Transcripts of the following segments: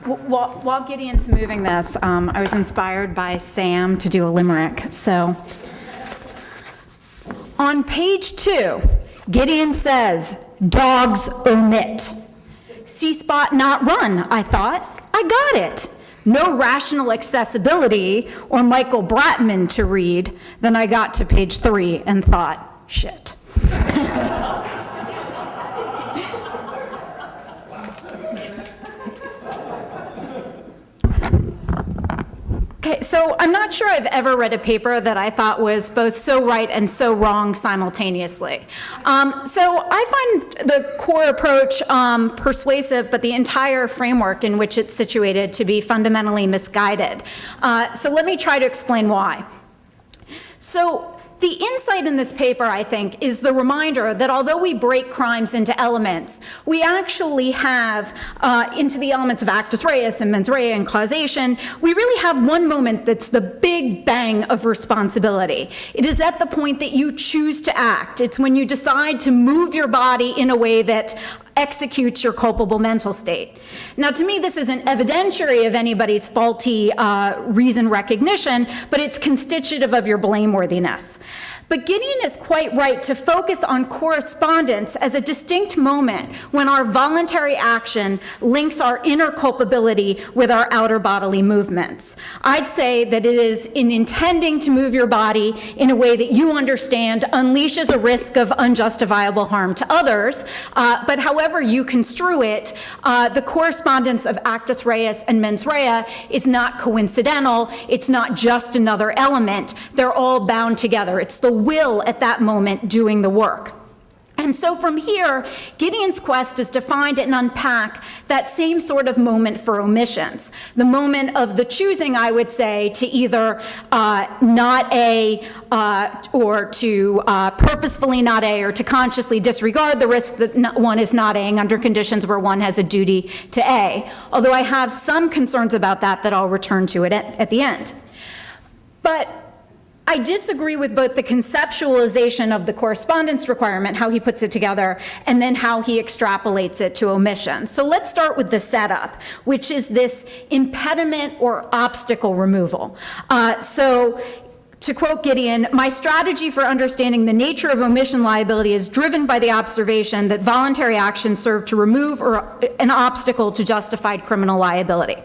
While Gideon's moving this, I was inspired by Sam to do a limerick. So, on page 2, Gideon says, "Dogs omit." See spot not run, I thought. I got it. No rational accessibility or Michael Bratman to read. Then I got to page 3 and thought, shit. Okay, so I'm not sure I've ever read a paper that I thought was both so right and so wrong simultaneously. So I find the core approach persuasive, but the entire framework in which it's situated to be fundamentally misguided. So let me try to explain why. So the insight in this paper, I think, is the reminder that although we break crimes into elements, we actually have, into the elements of actus reus and mens rea and causation, we really have one moment that's the big bang of responsibility. It is at the point that you choose to act. It's when you decide to move your body in a way that executes your culpable mental state. Now, to me, this isn't evidentiary of anybody's faulty reason recognition, but it's constitutive of your blameworthiness. But Gideon is quite right to focus on correspondence as a distinct moment when our voluntary action links our inner culpability with our outer bodily movements. I'd say that it is in intending to move your body in a way that you understand unleashes a risk of unjustifiable harm to others, but however you construe it, the correspondence of actus reus and mens rea is not coincidental, it's not just another element, they're all bound together. It's the will at that moment doing the work. And so from here, Gideon's quest is to find and unpack that same sort of moment for omissions. The moment of the choosing, I would say, to either not A or to purposefully not A or to consciously disregard the risk that one is not Aing under conditions where one has a duty to A. Although I have some concerns about that I'll return to it at the end. But I disagree with both the conceptualization of the correspondence requirement, how he puts it together, and then how he extrapolates it to omission. So let's start with the setup, which is this impediment or obstacle removal. So to quote Gideon, "My strategy for understanding the nature of omission liability is driven by the observation that voluntary actions serve to remove an obstacle to justified criminal liability."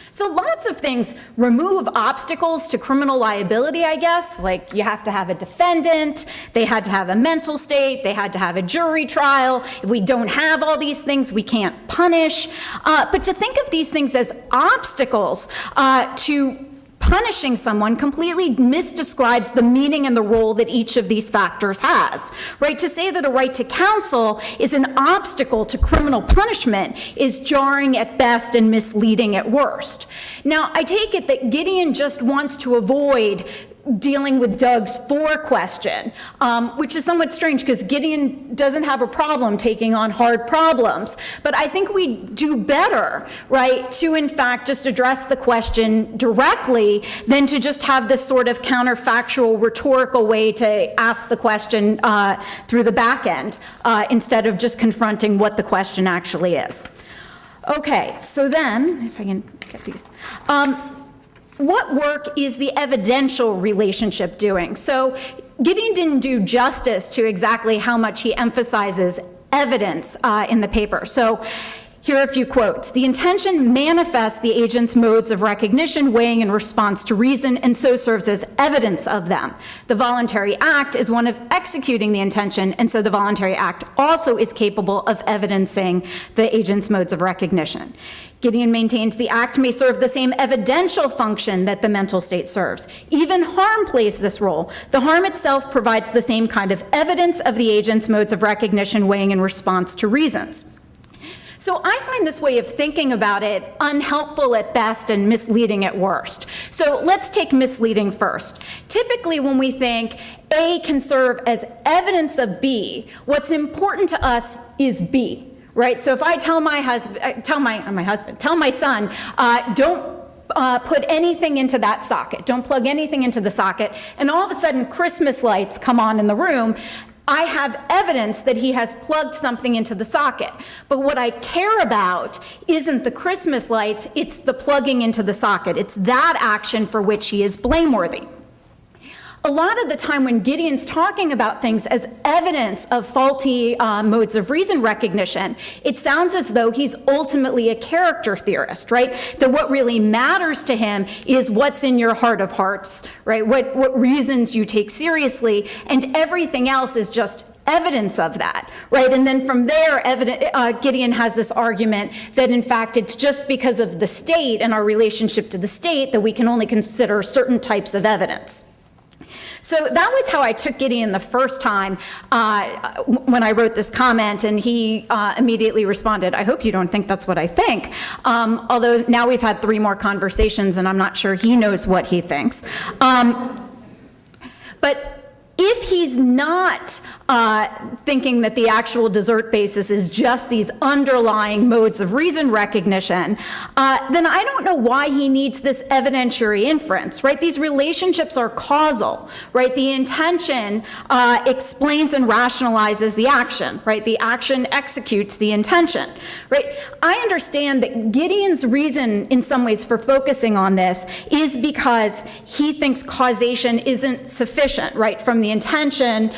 So lots of things remove obstacles to criminal liability, I guess, like you have to have a defendant, they had to have a mental state, they had to have a jury trial. If we don't have all these things, we can't punish. But to think of these things as obstacles to punishing someone completely misdescribes the meaning and the role that each of these factors has, right? To say that a right to counsel is an obstacle to criminal punishment is jarring at best and misleading at worst. Now, I take it that Gideon just wants to avoid dealing with Doug's 4 question, which is somewhat strange because Gideon doesn't have a problem taking on hard problems. But I think we do better, right, to in fact just address the question directly than to just have this sort of counterfactual rhetorical way to ask the question through the back end instead of just confronting what the question actually is. Okay, so then, if I can get these. What work is the evidential relationship doing? So Gideon didn't do justice to exactly how much he emphasizes evidence in the paper. So here are a few quotes. "The intention manifests the agent's modes of recognition, weighing in response to reason, and so serves as evidence of them. The voluntary act is one of executing the intention, and so the voluntary act also is capable of evidencing the agent's modes of recognition." Gideon maintains the act may serve the same evidential function that the mental state serves. Even harm plays this role. The harm itself provides the same kind of evidence of the agent's modes of recognition, weighing in response to reasons. So I find this way of thinking about it unhelpful at best and misleading at worst. So let's take misleading first. Typically when we think A can serve as evidence of B, what's important to us is B. Right, so if I tell my son, don't put anything into that socket, don't plug anything into the socket, and all of a sudden Christmas lights come on in the room, I have evidence that he has plugged something into the socket. But what I care about isn't the Christmas lights, it's the plugging into the socket. It's that action for which he is blameworthy. A lot of the time when Gideon's talking about things as evidence of faulty modes of reason recognition, it sounds as though he's ultimately a character theorist, right? That what really matters to him is what's in your heart of hearts, right? What reasons you take seriously, and everything else is just evidence of that, right? And then from there, Gideon has this argument that in fact it's just because of the state and our relationship to the state that we can only consider certain types of evidence. So that was how I took Gideon the first time when I wrote this comment, and he immediately responded, I hope you don't think that's what I think. Although now we've had 3 more conversations and I'm not sure he knows what he thinks. But if he's not thinking that the actual desert basis is just these underlying modes of reason recognition, then I don't know why he needs this evidentiary inference, right? These relationships are causal, right? The intention explains and rationalizes the action, right? The action executes the intention, right? I understand that Gideon's reason in some ways for focusing on this is because he thinks causation isn't sufficient, right? From the intention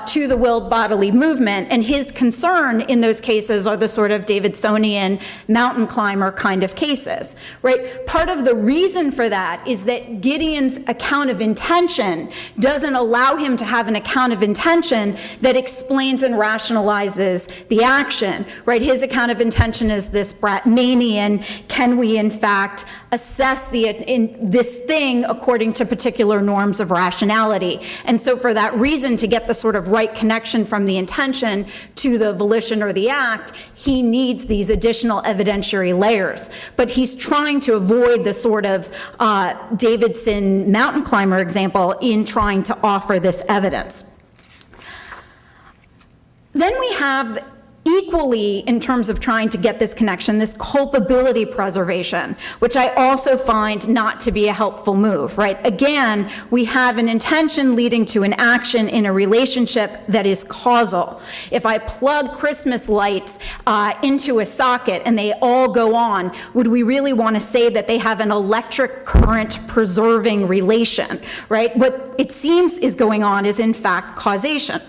to the willed bodily movement, and his concern in those cases are the sort of Davidsonian mountain climber kind of cases, right? Part of the reason for that is that Gideon's account of intention doesn't allow him to have an account of intention that explains and rationalizes the action, right? His account of intention is this Bratmanian, can we in fact assess this thing according to particular norms of rationality? And so for that reason, to get the sort of right connection from the intention to the volition or the act, he needs these additional evidentiary layers. But he's trying to avoid the sort of Davidson mountain climber example in trying to offer this evidence. Then we have, equally in terms of trying to get this connection, this culpability preservation, which I also find not to be a helpful move, right? Again, we have an intention leading to an action in a relationship that is causal. If I plug Christmas lights into a socket and they all go on, would we really want to say that they have an electric current preserving relation, right? What it seems is going on is in fact causation.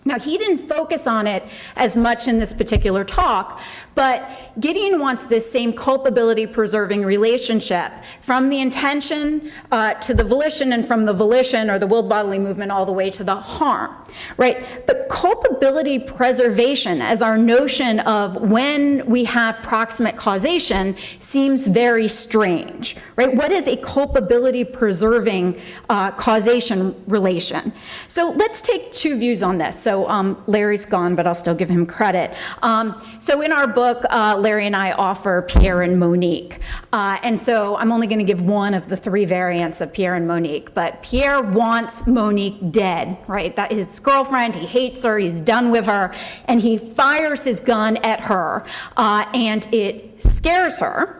Now, he didn't focus on it as much in this particular talk, but Gideon wants this same culpability-preserving relationship from the intention to the volition, and from the volition or the willed bodily movement all the way to the harm, right? But culpability preservation as our notion of when we have proximate causation seems very strange, right? What is a culpability-preserving causation relation? So let's take 2 views on this. So Larry's gone, but I'll still give him credit. So in our book, Larry and I offer Pierre and Monique. And so I'm only going to give one of the 3 variants of Pierre and Monique. But Pierre wants Monique dead, right? That his girlfriend, he hates her, he's done with her, and he fires his gun at her, and it scares her.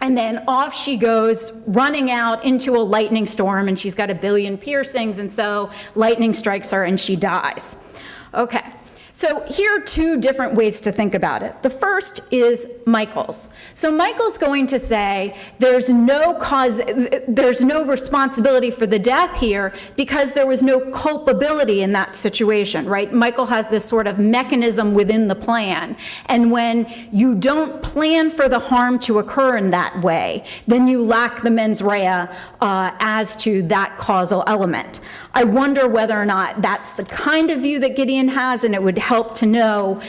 And then off she goes, running out into a lightning storm, and she's got 1 billion piercings, and so lightning strikes her and she dies. Okay, so here are 2 different ways to think about it. The first is Michael's. So Michael's going to say there's no responsibility for the death here because there was no culpability in that situation, right? Michael has this sort of mechanism within the plan. And when you don't plan for the harm to occur in that way, then you lack the mens rea as to that causal element. I wonder whether or not that's the kind of view that Gideon has, and it would help to know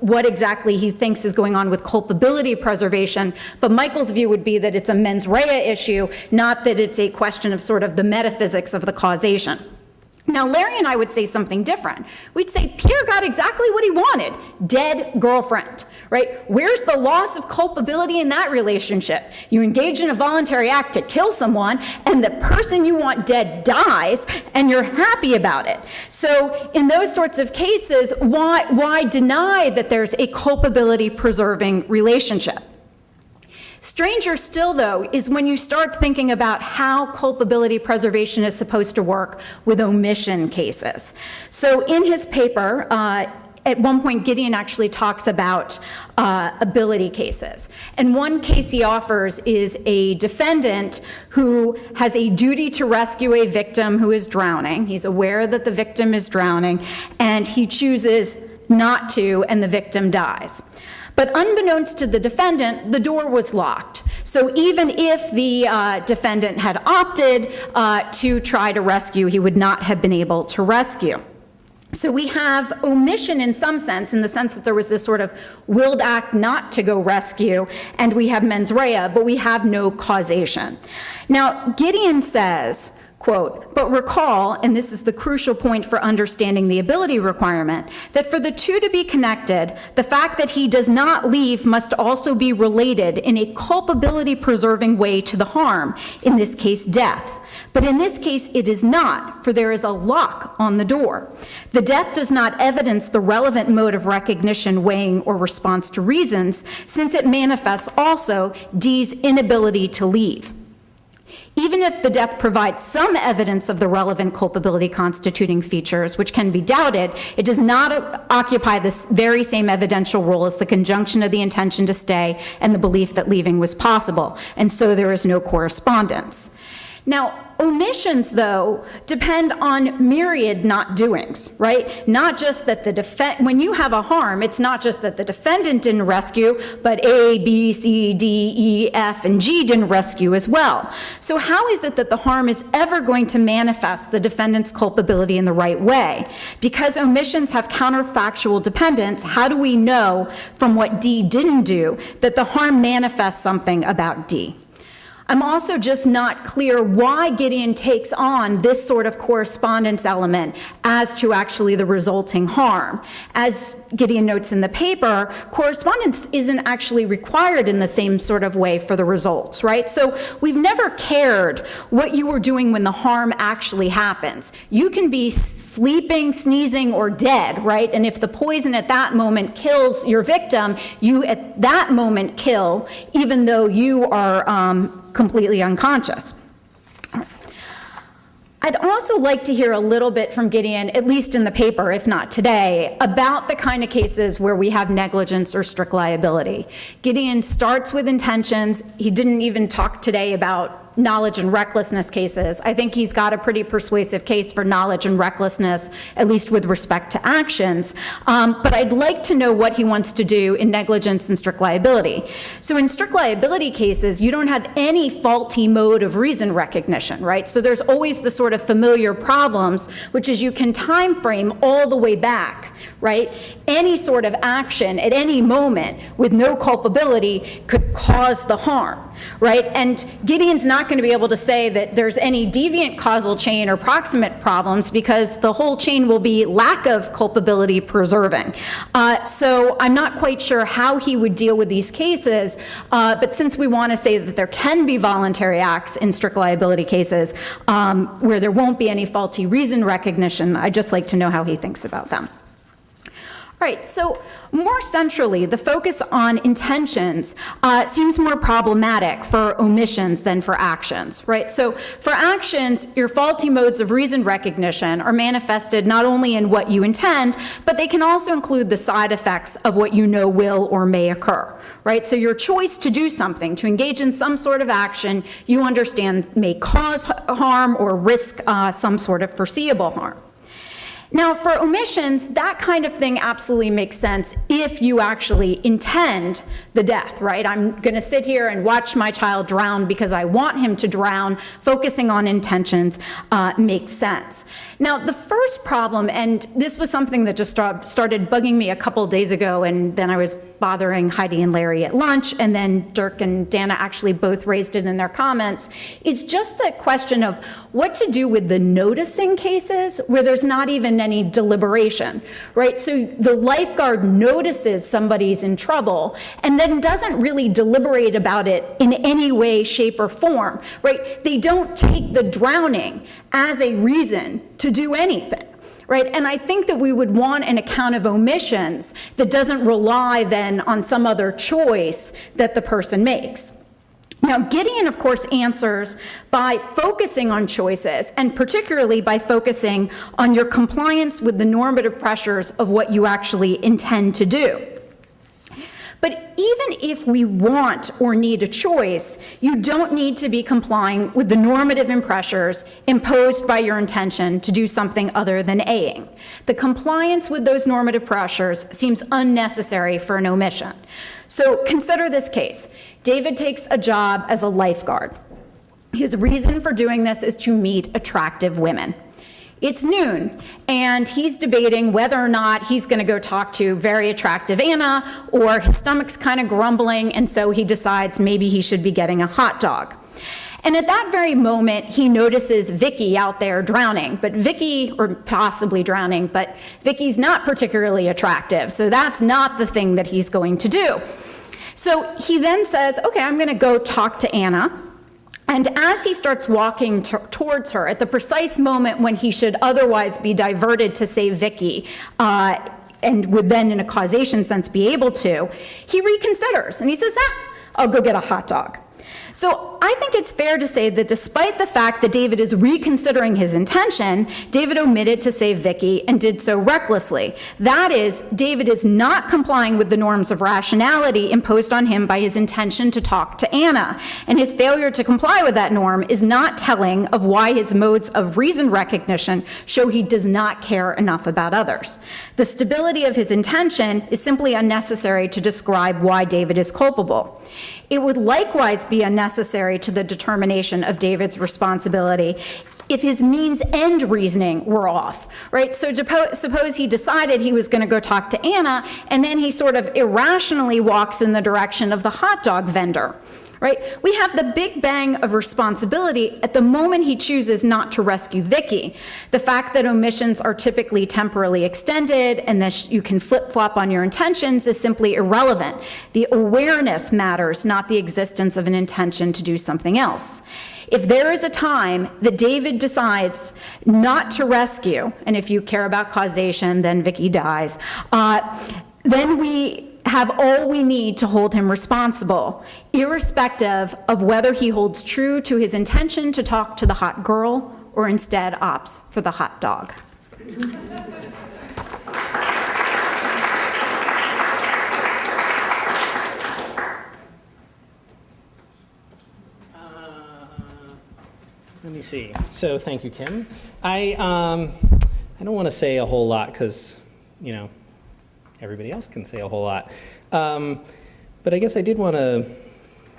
what exactly he thinks is going on with culpability preservation. But Michael's view would be that it's a mens rea issue, not that it's a question of sort of the metaphysics of the causation. Now, Larry and I would say something different. We'd say Pierre got exactly what he wanted, dead girlfriend, right? Where's the loss of culpability in that relationship? You engage in a voluntary act to kill someone, and the person you want dead dies, and you're happy about it. So in those sorts of cases, why deny that there's a culpability preserving relationship? Stranger still, though, is when you start thinking about how culpability preservation is supposed to work with omission cases. So in his paper, at one point, Gideon actually talks about ability cases. And one case he offers is a defendant who has a duty to rescue a victim who is drowning. He's aware that the victim is drowning, and he chooses not to, and the victim dies. But unbeknownst to the defendant, the door was locked. So even if the defendant had opted to try to rescue, he would not have been able to rescue. So we have omission in some sense, in the sense that there was this sort of willed act not to go rescue, and we have mens rea, but we have no causation. Now, Gideon says, quote, "But recall," and this is the crucial point for understanding the ability requirement, "that for the two to be connected, the fact that he does not leave must also be related in a culpability-preserving way to the harm, in this case, death. But in this case, it is not, for there is a lock on the door. The death does not evidence the relevant mode of recognition, weighing, or response to reasons, since it manifests also D's inability to leave. Even if the death provides some evidence of the relevant culpability constituting features, which can be doubted, it does not occupy this very same evidential role as the conjunction of the intention to stay and the belief that leaving was possible, and so there is no correspondence." Now, omissions, though, depend on myriad not doings, right? Not just that when you have a harm, it's not just that the defendant didn't rescue, but A, B, C, D, E, F, and G didn't rescue as well. So how is it that the harm is ever going to manifest the defendant's culpability in the right way? Because omissions have counterfactual dependence, how do we know from what D didn't do that the harm manifests something about D? I'm also just not clear why Gideon takes on this sort of correspondence element as to actually the resulting harm. As Gideon notes in the paper, correspondence isn't actually required in the same sort of way for the results, right? So we've never cared what you were doing when the harm actually happens. You can be sleeping, sneezing, or dead, right? And if the poison at that moment kills your victim, you at that moment kill, even though you are completely unconscious. I'd also like to hear a little bit from Gideon, at least in the paper, if not today, about the kind of cases where we have negligence or strict liability. Gideon starts with intentions. He didn't even talk today about knowledge and recklessness cases. I think he's got a pretty persuasive case for knowledge and recklessness, at least with respect to actions. But I'd like to know what he wants to do in negligence and strict liability. So in strict liability cases, you don't have any faulty mode of reason recognition, right? So there's always the sort of familiar problems, which is you can time frame all the way back, right? Any sort of action at any moment with no culpability could cause the harm, right? And Gideon's not going to be able to say that there's any deviant causal chain or proximate problems because the whole chain will be lack of culpability preserving. So I'm not quite sure how he would deal with these cases, but since we want to say that there can be voluntary acts in strict liability cases where there won't be any faulty reason recognition, I'd just like to know how he thinks about them. Right, so more centrally, the focus on intentions seems more problematic for omissions than for actions, right? So for actions, your faulty modes of reason recognition are manifested not only in what you intend, but they can also include the side effects of what you know will or may occur, right? So your choice to do something, to engage in some sort of action you understand may cause harm or risk some sort of foreseeable harm. Now, for omissions, that kind of thing absolutely makes sense if you actually intend the death, right? I'm going to sit here and watch my child drown because I want him to drown. Focusing on intentions makes sense. Now, the first problem, and this was something that just started bugging me a couple days ago, and then I was bothering Heidi and Larry at lunch, and then Dirk and Dana actually both raised it in their comments, is just the question of what to do with the noticing cases where there's not even any deliberation, right? So the lifeguard notices somebody's in trouble and then doesn't really deliberate about it in any way, shape, or form, right? They don't take the drowning as a reason to do anything, right? And I think that we would want an account of omissions that doesn't rely then on some other choice that the person makes. Now, Gideon, of course, answers by focusing on choices, and particularly by focusing on your compliance with the normative pressures of what you actually intend to do. But even if we want or need a choice, you don't need to be complying with the normative pressures imposed by your intention to do something other than A-ing. The compliance with those normative pressures seems unnecessary for an omission. So consider this case. David takes a job as a lifeguard. His reason for doing this is to meet attractive women. It's noon, and he's debating whether or not he's going to go talk to very attractive Anna, or his stomach's kind of grumbling, and so he decides maybe he should be getting a hot dog. And at that very moment, he notices Vicky out there drowning, or possibly drowning, but Vicky's not particularly attractive, so that's not the thing that he's going to do. So he then says, okay, I'm going to go talk to Anna. And as he starts walking towards her, at the precise moment when he should otherwise be diverted to save Vicky, and would then, in a causation sense, be able to, he reconsiders, and he says, I'll go get a hot dog. So I think it's fair to say that despite the fact that David is reconsidering his intention, David omitted to save Vicky and did so recklessly. That is, David is not complying with the norms of rationality imposed on him by his intention to talk to Anna, and his failure to comply with that norm is not telling of why his modes of reason recognition show he does not care enough about others. The stability of his intention is simply unnecessary to describe why David is culpable. It would likewise be unnecessary to the determination of David's responsibility if his means-end reasoning were off, right? So suppose he decided he was going to go talk to Anna, and then he sort of irrationally walks in the direction of the hot dog vendor, right? We have the big bang of responsibility at the moment he chooses not to rescue Vicky. The fact that omissions are typically temporally extended and that you can flip-flop on your intentions is simply irrelevant. The awareness matters, not the existence of an intention to do something else. If there is a time that David decides not to rescue, and if you care about causation, then Vicky dies, then we have all we need to hold him responsible, irrespective of whether he holds true to his intention to talk to the hot girl or instead opts for the hot dog. Let me see. So thank you, Kim. I don't want to say a whole lot because, everybody else can say a whole lot. But I guess I did want to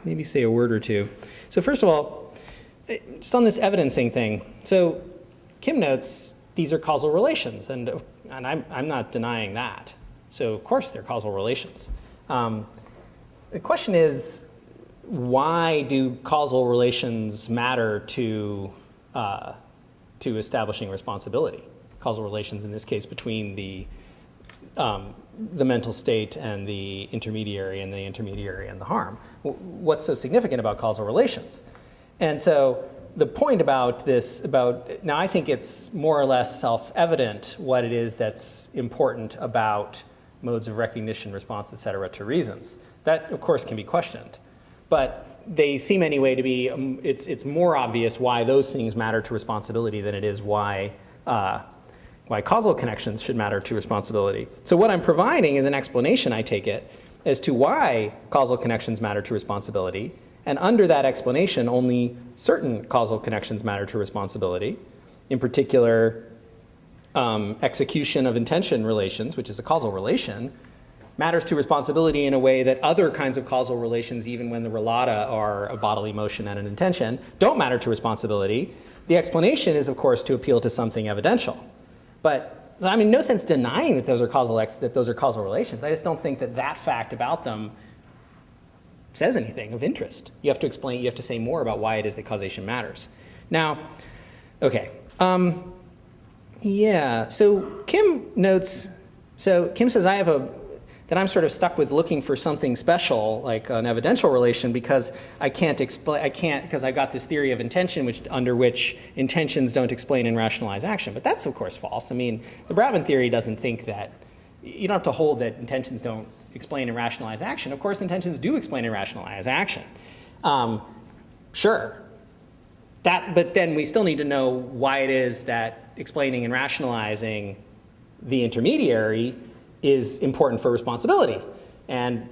maybe say a word or two. So first of all, just on this evidencing thing. So Kim notes these are causal relations, and I'm not denying that. So of course they're causal relations. The question is, why do causal relations matter to establishing responsibility? Causal relations in this case between the mental state and the intermediary and the harm. What's so significant about causal relations? And so the point about this, now I think it's more or less self-evident what it is that's important about modes of recognition, response, et cetera, to reasons. That, of course, can be questioned. But they seem anyway to be, it's more obvious why those things matter to responsibility than it is why causal connections should matter to responsibility. So what I'm providing is an explanation, I take it, as to why causal connections matter to responsibility. And under that explanation, only certain causal connections matter to responsibility. In particular, execution of intention relations, which is a causal relation, matters to responsibility in a way that other kinds of causal relations, even when the relata are a bodily motion and an intention, don't matter to responsibility. The explanation is, of course, to appeal to something evidential. But I mean, no sense denying that those are causal relations. I just don't think that that fact about them says anything of interest. You have to explain. You have to say more about why it is that causation matters. Now, okay, yeah. So Kim notes. So Kim says that I'm sort of stuck with looking for something special, like an evidential relation, because because I've got this theory of intention under which intentions don't explain and rationalize action. But that's, of course, false. I mean, the Bratman theory doesn't think that, you don't have to hold that intentions don't explain and rationalize action. Of course, intentions do explain and rationalize action. Sure. But then we still need to know why it is that explaining and rationalizing the intermediary is important for responsibility. And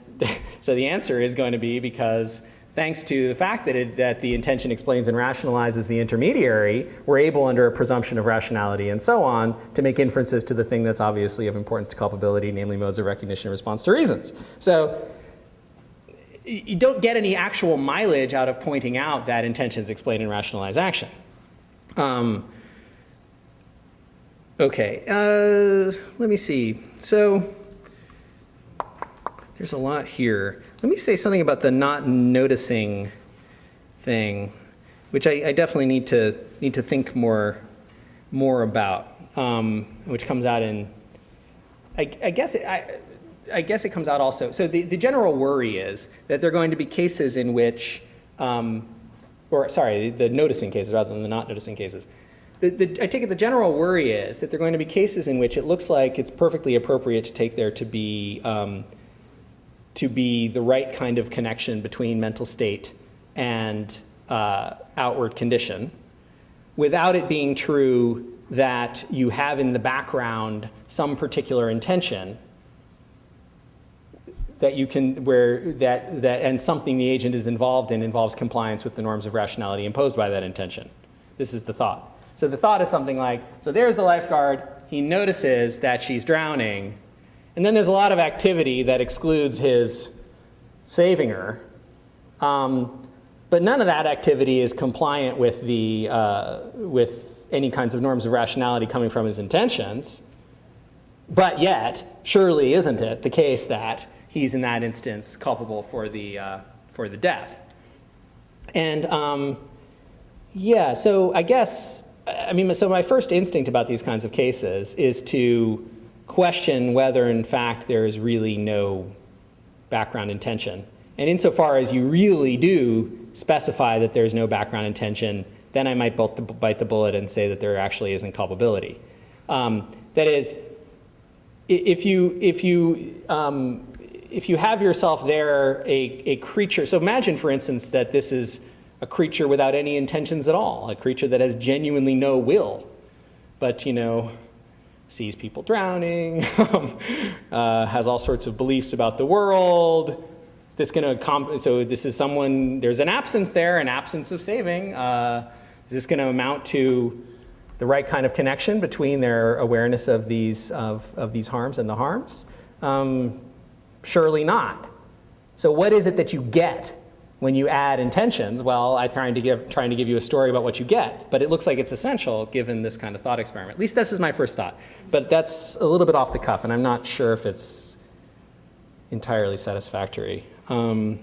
so the answer is going to be because thanks to the fact that the intention explains and rationalizes the intermediary, we're able, under a presumption of rationality and so on, to make inferences to the thing that's obviously of importance to culpability, namely modes of recognition in response to reasons. So you don't get any actual mileage out of pointing out that intentions explain and rationalize action. Okay, let me see. So there's a lot here. Let me say something about the not noticing thing, which I definitely need to think more about, which comes out in, I guess it comes out also. So the general worry is that there are going to be cases in which, the noticing cases rather than the not noticing cases. I take it the general worry is that there are going to be cases in which it looks like it's perfectly appropriate to take there to be the right kind of connection between mental state and outward condition, without it being true that you have in the background some particular intention that you can, and something the agent is involved in involves compliance with the norms of rationality imposed by that intention. This is the thought. So the thought is something like, so there's the lifeguard, he notices that she's drowning, and then there's a lot of activity that excludes his saving her, but none of that activity is compliant with with any kinds of norms of rationality coming from his intentions. But yet, surely isn't it the case that he's in that instance culpable for the death? And yeah, so I guess, so my first instinct about these kinds of cases is to question whether in fact there is really no background intention. And insofar as you really do specify that there's no background intention, then I might bite the bullet and say that there actually isn't culpability. That is, if you have yourself there a creature, so imagine for instance that this is a creature without any intentions at all, a creature that has genuinely no will, but sees people drowning, has all sorts of beliefs about the world. So this is someone, there's an absence there, an absence of saving. Is this going to amount to the right kind of connection between their awareness of these harms and the harms? Surely not. So what is it that you get when you add intentions? Well, I'm trying to give you a story about what you get, but it looks like it's essential given this kind of thought experiment. At least this is my first thought, but that's a little bit off the cuff, and I'm not sure if it's entirely satisfactory. Oh,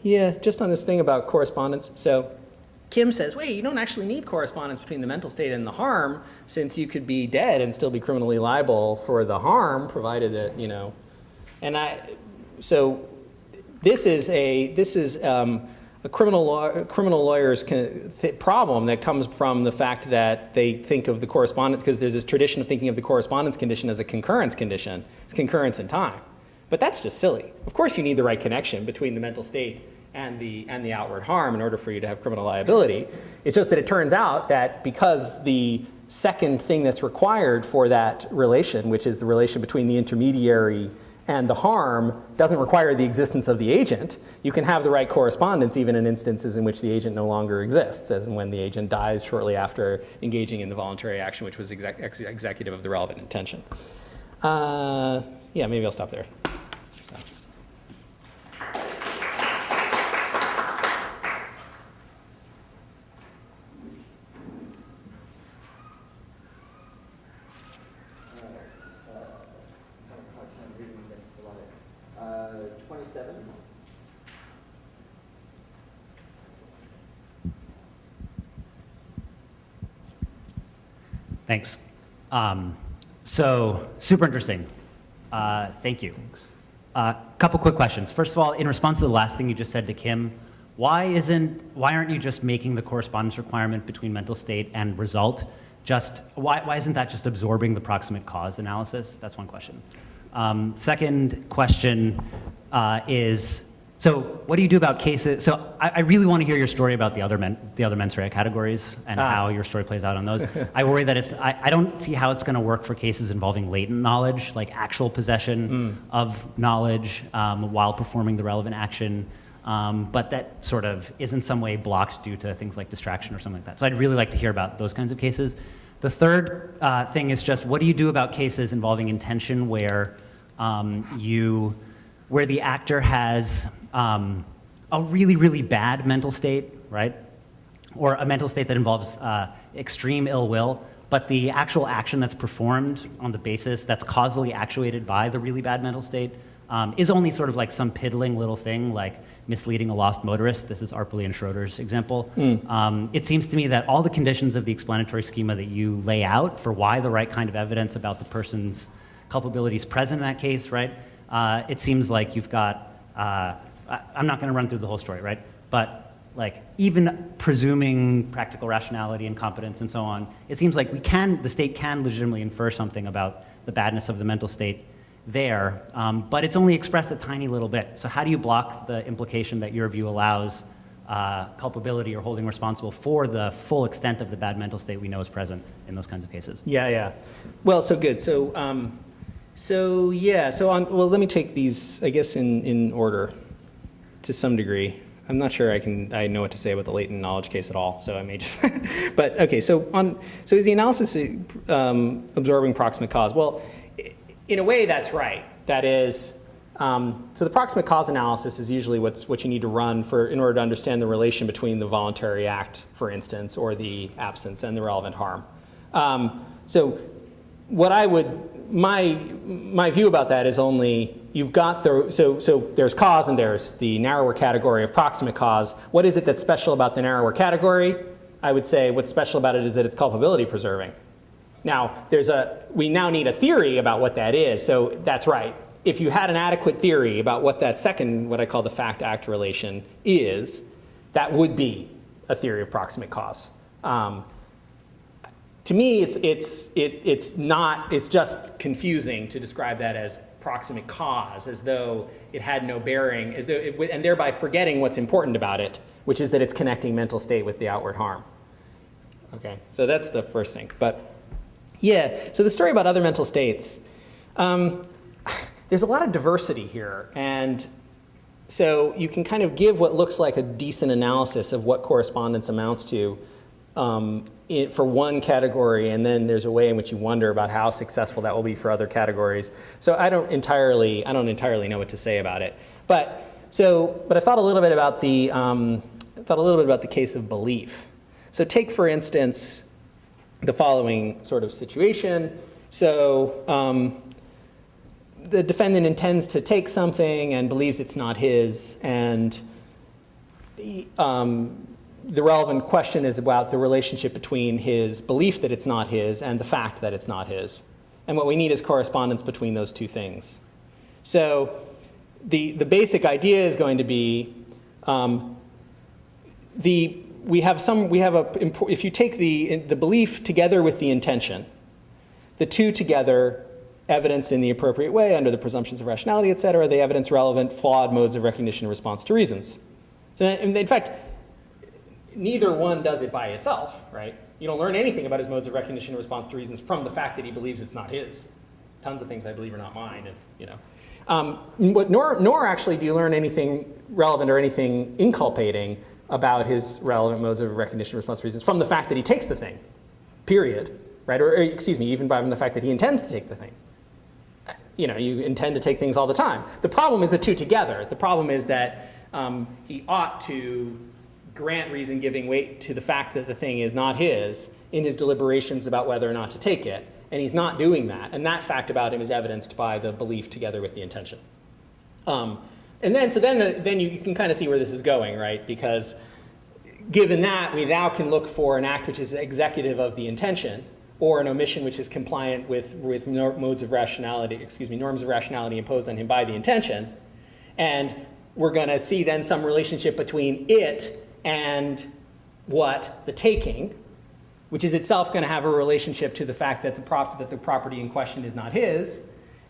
yeah, just on this thing about correspondence. So Kim says, wait, you don't actually need correspondence between the mental state and the harm, since you could be dead and still be criminally liable for the harm, provided that, and so this is a criminal lawyer's problem that comes from the fact that they think of the correspondence, because there's this tradition of thinking of the correspondence condition as a concurrence condition. It's concurrence in time. But that's just silly. Of course you need the right connection between the mental state and the outward harm in order for you to have criminal liability. It's just that it turns out that because the second thing that's required for that relation, which is the relation between the intermediary and the harm, doesn't require the existence of the agent, you can have the right correspondence even in instances in which the agent no longer exists, as in when the agent dies shortly after engaging in the voluntary action which was executive of the relevant intention. Yeah, maybe I'll stop there. Thanks. So super interesting. Thank you. Thanks. Couple quick questions. First of all, in response to the last thing you just said to Kim, why aren't you just making the correspondence requirement between mental state and result? Why isn't that just absorbing the proximate cause analysis? That's one question. Second question is, So what do you do about cases? So I really want to hear your story about the other mens rea categories and how your story plays out on those. I worry that I don't see how it's going to work for cases involving latent knowledge, like actual possession of knowledge while performing the relevant action, but that sort of is in some way blocked due to things like distraction or something like that. So I'd really like to hear about those kinds of cases. The third thing is just, what do you do about cases involving intention where where the actor has a really, really bad mental state, right? Or a mental state that involves extreme ill will, but the actual action that's performed on the basis that's causally actuated by the really bad mental state is only sort of like some piddling little thing, like misleading a lost motorist. This is Arpely and Schroeder's example. It seems to me that all the conditions of the explanatory schema that you lay out for why the right kind of evidence about the person's culpability is present in that case, right? It seems like you've got, I'm not going to run through the whole story, right? But like even presuming practical rationality and competence and so on, it seems like the state can legitimately infer something about the badness of the mental state there, but it's only expressed a tiny little bit. So how do you block the implication that your view allows culpability or holding responsible for the full extent of the bad mental state we know is present in those kinds of cases? Yeah. Well, so good. Well, let me take these, I guess, in order to some degree. I'm not sure I know what to say about the latent knowledge case at all, so I may just, but okay, so is the analysis absorbing proximate cause? Well, in a way that's right. That is, so the proximate cause analysis is usually what you need to run in order to understand the relation between the voluntary act, for instance, or the absence and the relevant harm. So what my view about that is only you've got so there's cause and there's the narrower category of proximate cause. What is it that's special about the narrower category? I would say what's special about it is that it's culpability preserving. Now, we now need a theory about what that is, so that's right. If you had an adequate theory about what that second, what I call the fact-act relation is, that would be a theory of proximate cause. To me, it's just confusing to describe that as proximate cause, as though it had no bearing, and thereby forgetting what's important about it, which is that it's connecting mental state with the outward harm. Okay, so that's the first thing. But yeah, so the story about other mental states, there's a lot of diversity here, and so you can kind of give what looks like a decent analysis of what correspondence amounts to for one category, and then there's a way in which you wonder about how successful that will be for other categories. So I don't entirely know what to say about it. But I thought a little bit about the case of belief. So take, for instance, the following sort of situation. So the defendant intends to take something and believes it's not his, and the relevant question is about the relationship between his belief that it's not his and the fact that it's not his. And what we need is correspondence between those two things. So the basic idea is going to be if you take the belief together with the intention, the two together evidence in the appropriate way under the presumptions of rationality, et cetera, they evidence relevant flawed modes of recognition in response to reasons. So in fact, neither one does it by itself, right? You don't learn anything about his modes of recognition in response to reasons from the fact that he believes it's not his. Tons of things I believe are not mine, and nor actually do you learn anything relevant or anything inculpating about his relevant modes of recognition in response to reasons from the fact that he takes the thing, period, right? Or excuse me, even by the fact that he intends to take the thing. You intend to take things all the time. The problem is the two together. The problem is that he ought to grant reason giving weight to the fact that the thing is not his in his deliberations about whether or not to take it, and he's not doing that. And that fact about him is evidenced by the belief together with the intention. And then you can kind of see where this is going, right? Because given that, we now can look for an act which is executive of the intention, or an omission which is compliant with norms of rationality imposed on him by the intention. And we're going to see then some relationship between it and the taking, which is itself going to have a relationship to the fact that the property in question is not his.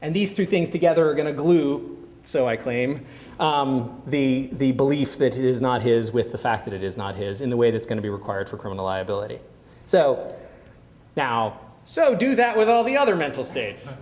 And these two things together are going to glue so I claim, the belief that it is not his with the fact that it is not his in the way that's going to be required for criminal liability. So now, so do that with all the other mental states.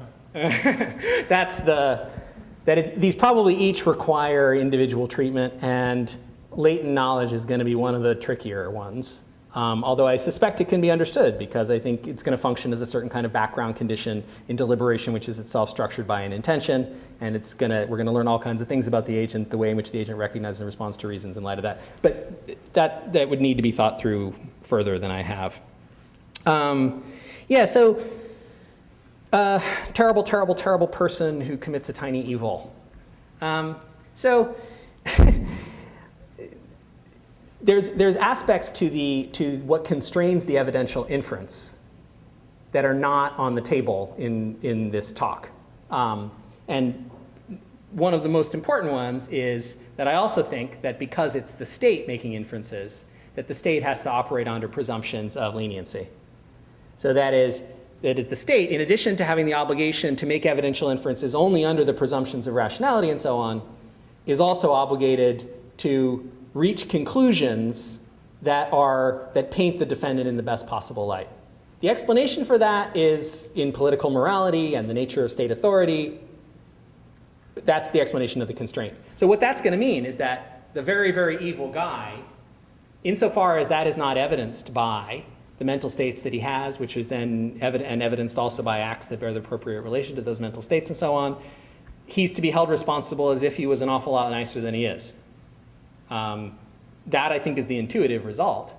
These probably each require individual treatment, and latent knowledge is going to be one of the trickier ones. Although I suspect it can be understood, because I think it's going to function as a certain kind of background condition in deliberation, which is itself structured by an intention, and we're going to learn all kinds of things about the agent, the way in which the agent recognizes and responds to reasons in light of that. But that would need to be thought through further than I have. Yeah, so terrible, terrible, terrible person who commits a tiny evil. So there's aspects to what constrains the evidential inference that are not on the table in this talk. And one of the most important ones is that I also think that because it's the state making inferences, that the state has to operate under presumptions of leniency. So that is the state, in addition to having the obligation to make evidential inferences only under the presumptions of rationality and so on, is also obligated to reach conclusions that paint the defendant in the best possible light. The explanation for that is in political morality and the nature of state authority. That's the explanation of the constraint. So what that's going to mean is that the very, very evil guy, insofar as that is not evidenced by the mental states that he has, which is then evidenced also by acts that bear the appropriate relation to those mental states and so on, he's to be held responsible as if he was an awful lot nicer than he is. That, I think, is the intuitive result.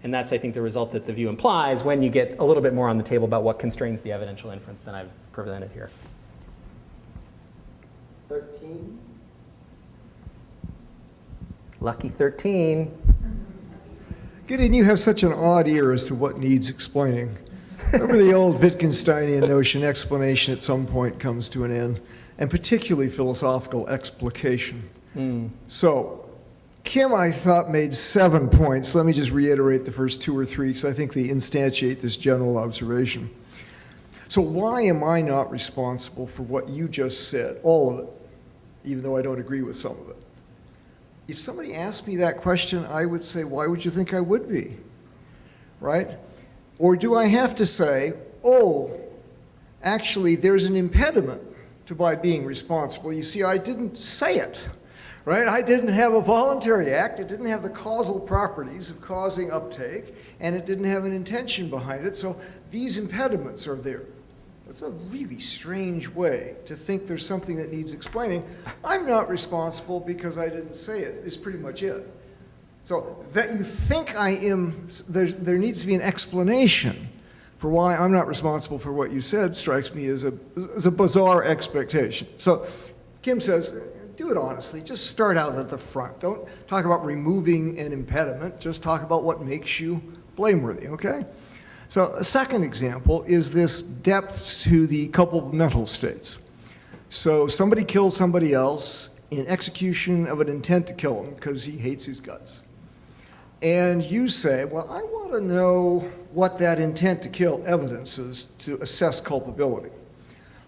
And that's, I think, the result that the view implies when you get a little bit more on the table about what constrains the evidential inference than I've presented here. 13. Lucky 13. Gideon, you have such an odd ear as to what needs explaining. Remember the old Wittgensteinian notion, explanation at some point comes to an end, and particularly philosophical explication. So, Kim, I thought, made 7 points. Let me just reiterate the first 2 or 3, because I think they instantiate this general observation. So why am I not responsible for what you just said, all of it, even though I don't agree with some of it? If somebody asked me that question, I would say, why would you think I would be? Right? Or do I have to say, oh, actually, there's an impediment to my being responsible. You see, I didn't say it. Right? I didn't have a voluntary act. It didn't have the causal properties of causing uptake, and it didn't have an intention behind it. So these impediments are there. That's a really strange way to think there's something that needs explaining. I'm not responsible because I didn't say it is pretty much it. So that you think I am, there needs to be an explanation for why I'm not responsible for what you said strikes me as a bizarre expectation. So Kim says, do it honestly. Just start out at the front. Don't talk about removing an impediment. Just talk about what makes you blameworthy, okay? So a second example is this depth to the coupled mental states. So somebody kills somebody else in execution of an intent to kill him because he hates his guts. And you say, well, I want to know what that intent to kill evidence is to assess culpability.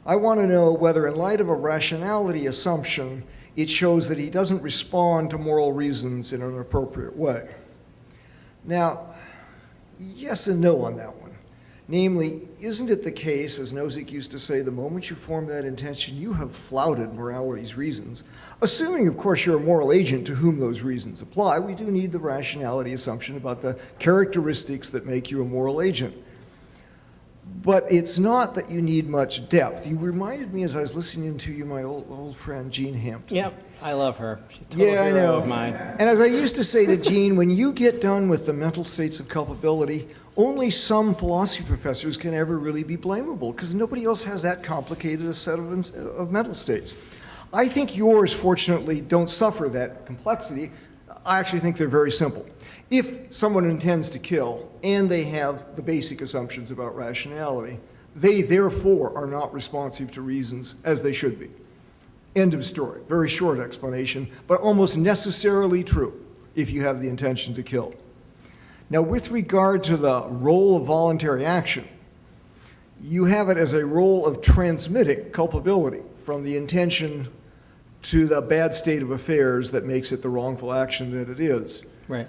I want to know whether, in light of a rationality assumption, it shows that he doesn't respond to moral reasons in an appropriate way. Now, yes and no on that one. Namely, isn't it the case, as Nozick used to say, the moment you form that intention, you have flouted morality's reasons, assuming, of course, you're a moral agent to whom those reasons apply. We do need the rationality assumption about the characteristics that make you a moral agent. But it's not that you need much depth. You reminded me, as I was listening to you, my old friend Jean Hampton. Yep, I love her. She's a total Yeah, I hero know. of mine. And as I used to say to Jean, when you get done with the mental states of culpability, only some philosophy professors can ever really be blamable, because nobody else has that complicated a set of mental states. I think yours, fortunately, don't suffer that complexity. I actually think they're very simple. If someone intends to kill and they have the basic assumptions about rationality, they therefore are not responsive to reasons as they should be. End of story. Very short explanation, but almost necessarily true if you have the intention to kill. Now, with regard to the role of voluntary action, you have it as a role of transmitting culpability from the intention to the bad state of affairs that makes it the wrongful action that it is. Right.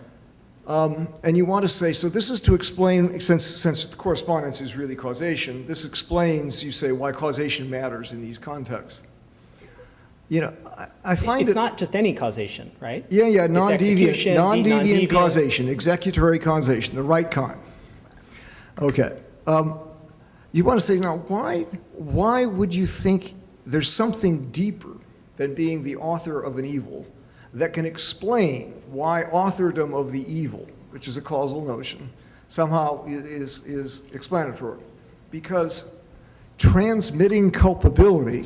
And you want to say, so this is to explain, since the correspondence is really causation, this explains, you say, why causation matters in these contexts. You know, I find It's it... not just any causation, right? Yeah, It's non-deviant, execution, non-deviant causation, executory causation, the right kind. Okay. You want to say, now, why would you think there's something deeper than being the author of an evil that can explain why authordom of the evil, which is a causal notion, somehow is explanatory? Because transmitting culpability,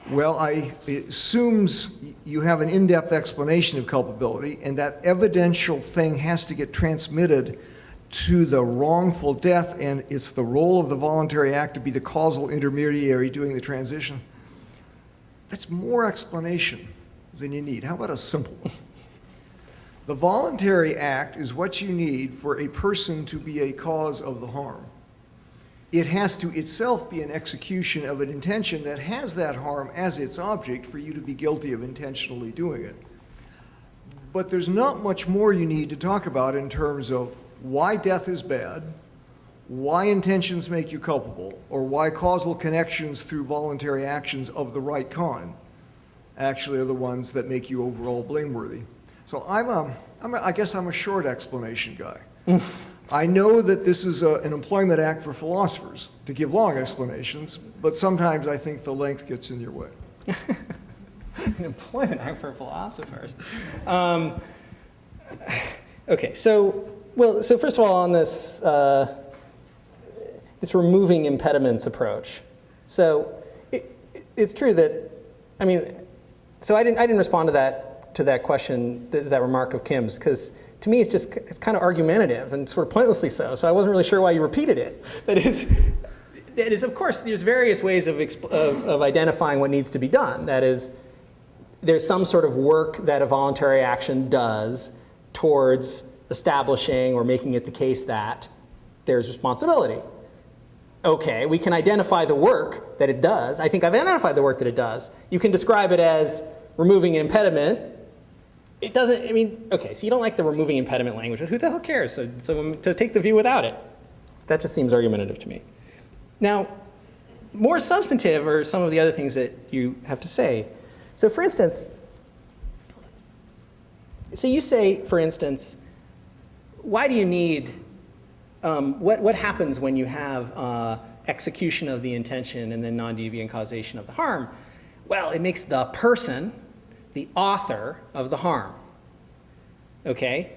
well, it assumes you have an in-depth explanation of culpability, and that evidential thing has to get transmitted to the wrongful death, and it's the role of the voluntary act to be the causal intermediary doing the transition. That's more explanation than you need. How about a simple one? The voluntary act is what you need for a person to be a cause of the harm. It has to itself be an execution of an intention that has that harm as its object for you to be guilty of intentionally doing it. But there's not much more you need to talk about in terms of why death is bad, why intentions make you culpable, or why causal connections through voluntary actions of the right kind actually are the ones that make you overall blameworthy. So I guess I'm a short explanation guy. I know that this is an employment act for philosophers to give long explanations, but sometimes I think the length gets in your way. An employment act for philosophers. Okay, so first of all, on this this removing impediments approach. So it's true that, I mean, so I didn't respond to that question, that remark of Kim's, because to me it's kind of argumentative and sort of pointlessly so. So I wasn't really sure why you repeated it. That is, of course, there's various ways of identifying what needs to be done. That is, there's some sort of work that a voluntary action does towards establishing or making it the case that there's responsibility. Okay, we can identify the work that it does. I think I've identified the work that it does. You can describe it as removing an impediment. It doesn't, I mean, okay, so you don't like the removing impediment language, but who the hell cares? So to take the view without it. That just seems argumentative to me. Now, more substantive are some of the other things that you have to say. So for instance, so you say, for instance, why do you need, what happens when you have execution of the intention and then non-deviant causation of the harm? Well, it makes the person the author of the harm. Okay?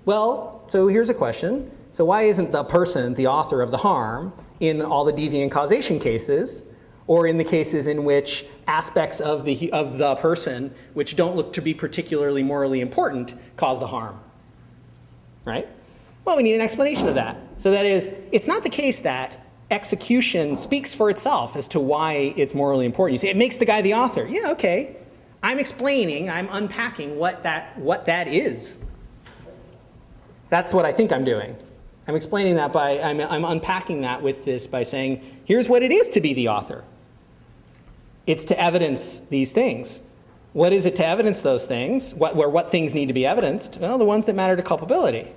Well, so here's a question. So why isn't the person the author of the harm in all the deviant causation cases, or in the cases in which aspects of the person, which don't look to be particularly morally important, cause the harm? Right? Well, we need an explanation of that. So that is, it's not the case that execution speaks for itself as to why it's morally important. You say, it makes the guy the author. Yeah, okay. I'm explaining, I'm unpacking what that is. That's what I think I'm doing. I'm explaining that by, I'm unpacking that with this by saying, here's what it is to be the author. It's to evidence these things. What is it to evidence those things? What things need to be evidenced? Well, the ones that matter to culpability.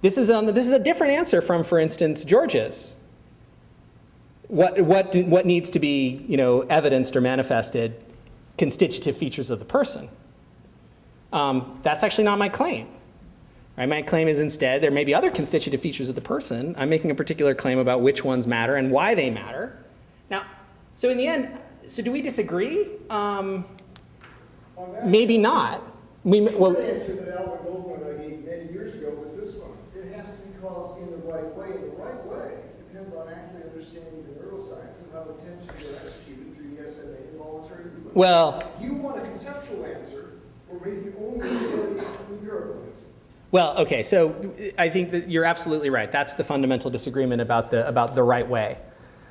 This is a different answer from, for instance, George's. What needs to be, evidenced or manifested? Constitutive features of the person. That's actually not my claim. Right? My claim is instead there may be other constitutive features of the person. I'm making a particular claim about which ones matter and why they matter. Now, so in the end, so do we disagree? Maybe not. The answer that Alvin Goldman I gave many years ago was this one. It has to be caused in the right way. And the right way depends on actually understanding the neuroscience and how intentions are executed through the SMA and voluntary movement. Well, you want a conceptual answer, or maybe the only empirical answer. Well, okay, so I think that you're absolutely right. That's the fundamental disagreement about the right way.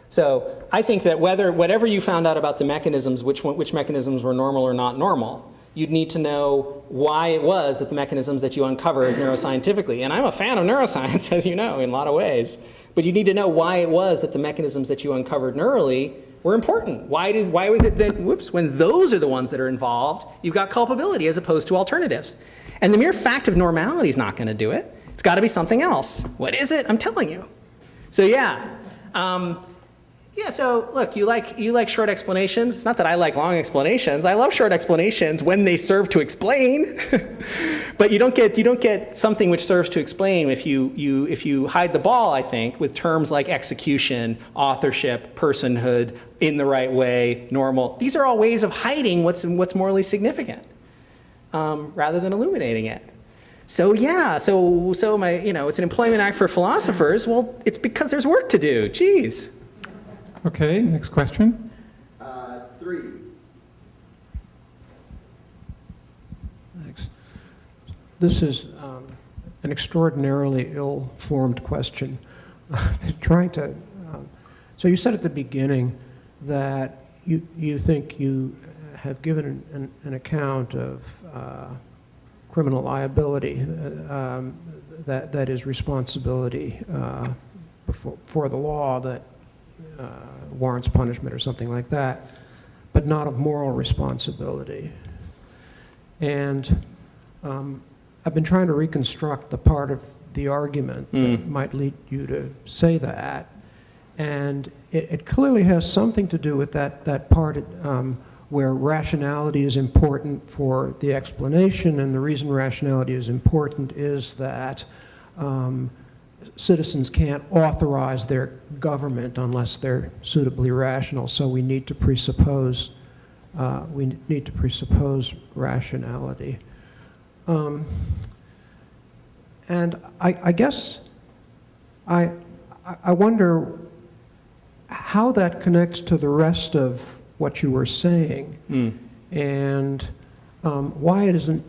So I think that whatever you found out about the mechanisms, which mechanisms were normal or not normal, you'd need to know why it was that the mechanisms that you uncovered neuroscientifically, and I'm a fan of neuroscience, as you know, in a lot of ways, but you need to know why it was that the mechanisms that you uncovered neurally were important. Why was it that, when those are the ones that are involved, you've got culpability as opposed to alternatives. And the mere fact of normality is not going to do it. It's got to be something else. What is it? I'm telling you. So yeah. So look, you like short explanations. It's not that I like long explanations. I love short explanations when they serve to explain. But you don't get something which serves to explain if you hide the ball, I think, with terms like execution, authorship, personhood, in the right way, normal. These are all ways of hiding what's morally significant, rather than illuminating it. So yeah, so it's an employment act for philosophers. Well, it's because there's work to do. Jeez. Okay, next question. 3. Thanks. This is an extraordinarily ill-formed question. Trying to. So you said at the beginning that you think you have given an account of criminal liability that is responsibility for the law that warrants punishment or something like that, but not of moral responsibility. And I've been trying to reconstruct the part of the argument that might lead you to say that, and it clearly has something to do with that part where rationality is important for the explanation, and the reason rationality is important is that citizens can't authorize their government unless they're suitably rational. So we need to presuppose rationality. And I guess I wonder how that connects to the rest of what you were saying, and why it isn't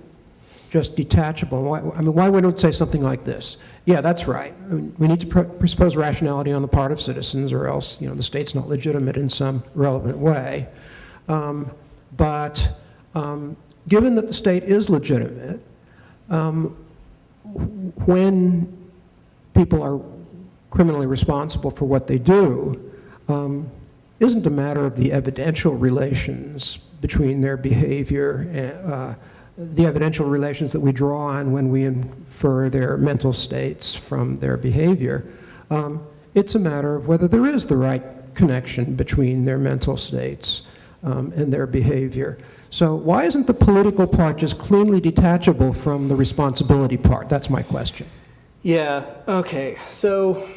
just detachable. Why we don't say something like this? Yeah, that's right. We need to presuppose rationality on the part of citizens, or else, the state's not legitimate in some relevant way. But given that the state is legitimate, when people are criminally responsible for what they do, isn't a matter of the evidential relations between their behavior, the evidential relations that we draw on when we infer their mental states from their behavior. It's a matter of whether there is the right connection between their mental states and their behavior. So why isn't the political part just cleanly detachable from the responsibility part? That's my question. Yeah, okay. So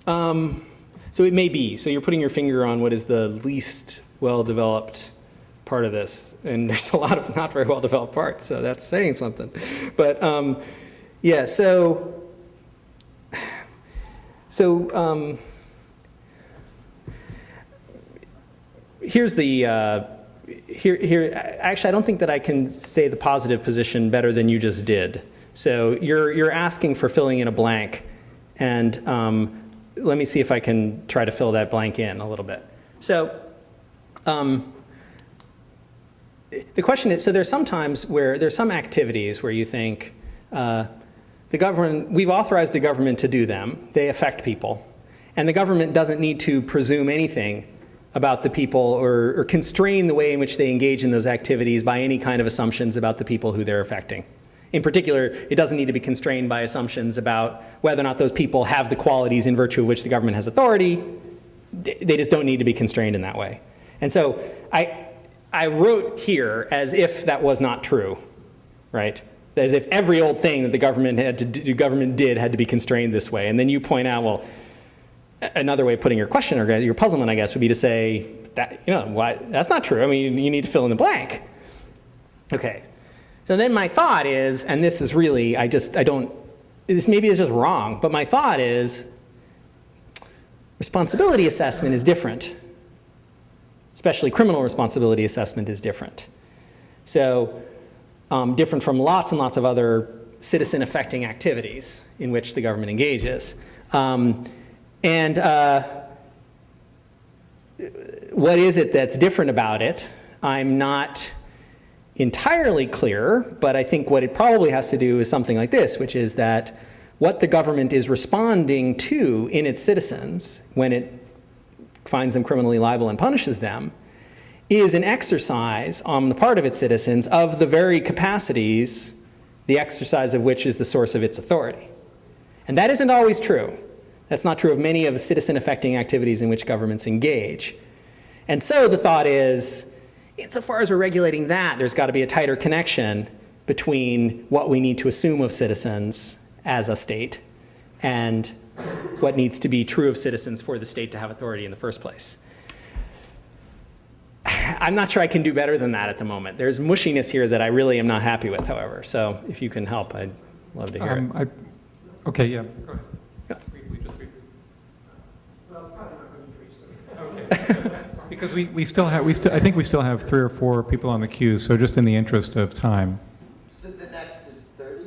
it may be. So you're putting your finger on what is the least well-developed part of this, and there's a lot of not very well-developed parts, so that's saying something. But yeah, so here's the actually I don't think that I can say the positive position better than you just did. So you're asking for filling in a blank, and let me see if I can try to fill that blank in a little bit. So the question is, so there's sometimes where there's some activities where you think the government, we've authorized the government to do them, they affect people, and the government doesn't need to presume anything about the people or constrain the way in which they engage in those activities by any kind of assumptions about the people who they're affecting. In particular, it doesn't need to be constrained by assumptions about whether or not those people have the qualities in virtue of which the government has authority. They just don't need to be constrained in that way. And so I wrote here as if that was not true, right? As if every old thing that the government did had to be constrained this way. And then you point out, well, another way of putting your question or your puzzlement, I guess, would be to say that, why, that's not true. I mean, you need to fill in the blank. Okay. So then my thought is, and this is really, this maybe is just wrong, but my thought is responsibility assessment is different. Especially criminal responsibility assessment is different. So different from lots and lots of other citizen affecting activities in which the government engages. And what is it that's different about it? I'm not entirely clear, but I think what it probably has to do is something like this, which is that what the government is responding to in its citizens when it finds them criminally liable and punishes them, is an exercise on the part of its citizens of the very capacities, the exercise of which is the source of its authority. And that isn't always true. That's not true of many of the citizen-affecting activities in which governments engage. And so the thought is, insofar as we're regulating that, there's got to be a tighter connection between what we need to assume of citizens as a state and what needs to be true of citizens for the state to have authority in the first place. I'm not sure I can do better than that at the moment. There's mushiness here that I really am not happy with, however. So if you can help, I'd love to hear it. Okay, yeah, go ahead. Yeah. Briefly, just briefly. Okay. Because we still have, I think we still have 3 or 4 people on the queue, so just in the interest of time. So the next is 30?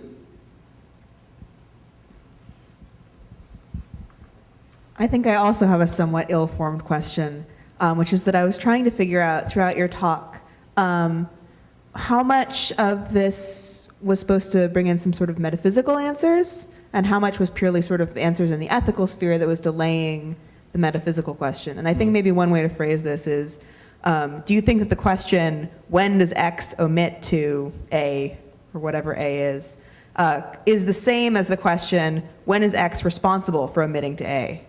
I think I also have a somewhat ill-formed question, which is that I was trying to figure out throughout your talk how much of this was supposed to bring in some sort of metaphysical answers and how much was purely sort of answers in the ethical sphere that was delaying the metaphysical question. And I think maybe one way to phrase this is, do you think that the question, when does X omit to A, or whatever A is the same as the question, when is X responsible for omitting to A?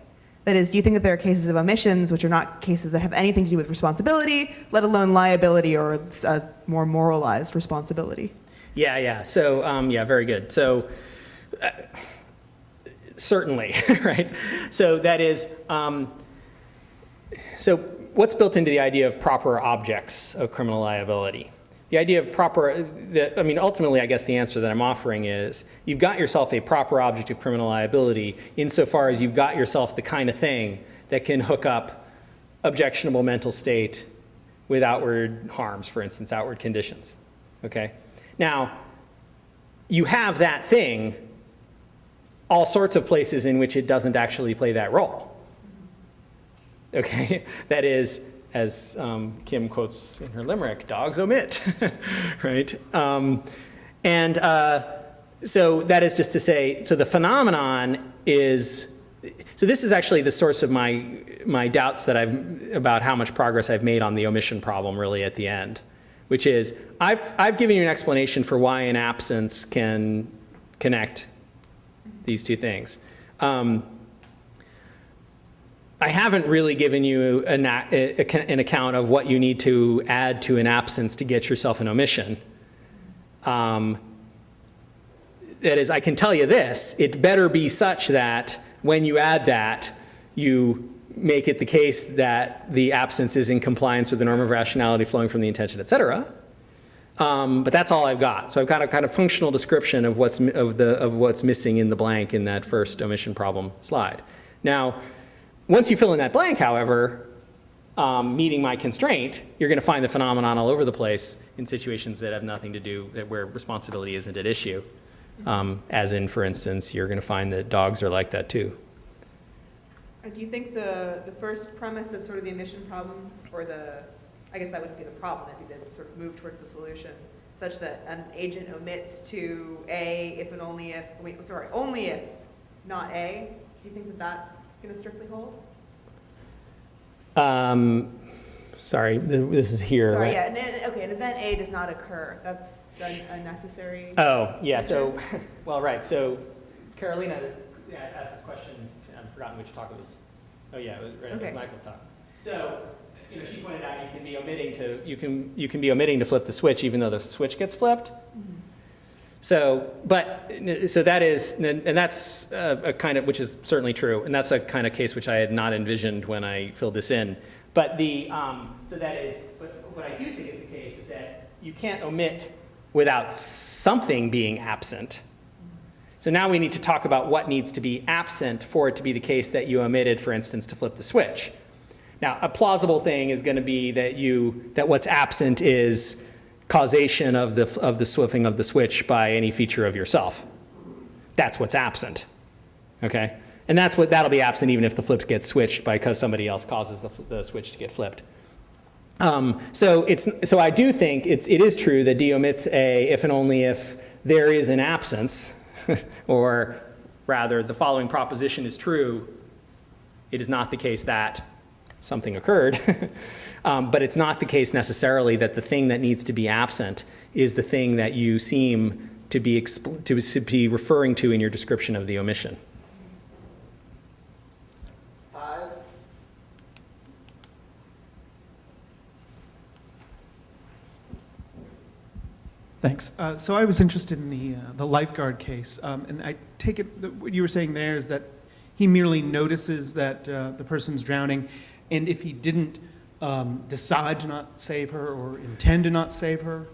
That is, do you think that there are cases of omissions which are not cases that have anything to do with responsibility, let alone liability or a more moralized responsibility? Yeah. So, yeah, very good. So, certainly, right? So that is, so what's built into the idea of proper objects of criminal liability? The idea of proper, ultimately, I guess the answer that I'm offering is you've got yourself a proper object of criminal liability insofar as you've got yourself the kind of thing that can hook up objectionable mental state with outward harms, for instance, outward conditions, okay? Now, you have that thing all sorts of places in which it doesn't actually play that role, okay? That is, as Kim quotes in her limerick, dogs omit, right? So that is just to say, so the phenomenon is, so this is actually the source of my doubts that about how much progress I've made on the omission problem really at the end, which is, I've given you an explanation for why an absence can connect these two things. I haven't really given you an account of what you need to add to an absence to get yourself an omission. That is, I can tell you this, it better be such that when you add that, you make it the case that the absence is in compliance with the norm of rationality flowing from the intention, et cetera. But that's all I've got. So I've got a kind of functional description of what's missing in the blank in that first omission problem slide. Now, once you fill in that blank, however, meeting my constraint, you're going to find the phenomenon all over the place in situations that have nothing to do, where responsibility isn't at issue. As in, for instance, you're going to find that dogs are like that too. Do you think the first premise of sort of the omission problem, or I guess that wouldn't be the problem, that'd be the sort of move towards the solution, such that an agent omits to A if and only if, only if, not A? Do you think that that's going to strictly hold? Sorry, this is here. Sorry, right? yeah, okay, an event A does not occur. That's a necessary. Oh, yeah, so, well, right, so Carolina asked this question, I've forgotten which talk it was. Oh, yeah, it was right after Michael's talk. So, she pointed out you can be omitting to flip the switch even though the switch gets flipped. Mm-hmm. So that is, and that's a kind of, which is certainly true, and that's a kind of case which I had not envisioned when I filled this in. But but what I do think is the case is that you can't omit without something being absent. So now we need to talk about what needs to be absent for it to be the case that you omitted, for instance, to flip the switch. Now, a plausible thing is going to be that what's absent is causation of the flipping of the switch by any feature of yourself. That's what's absent, okay? And that'll be absent even if the flip gets switched because somebody else causes the switch to get flipped. So I do think it is true that D omits A if and only if there is an absence, or rather the following proposition is true. It is not the case that something occurred. But it's not the case necessarily that the thing that needs to be absent is the thing that you seem to be referring to in your description of the omission. 5, Thanks. So I was interested in the lifeguard case, and I take it that what you were saying there is that he merely notices that the person's drowning, and if he didn't decide to not save her or intend to not save her,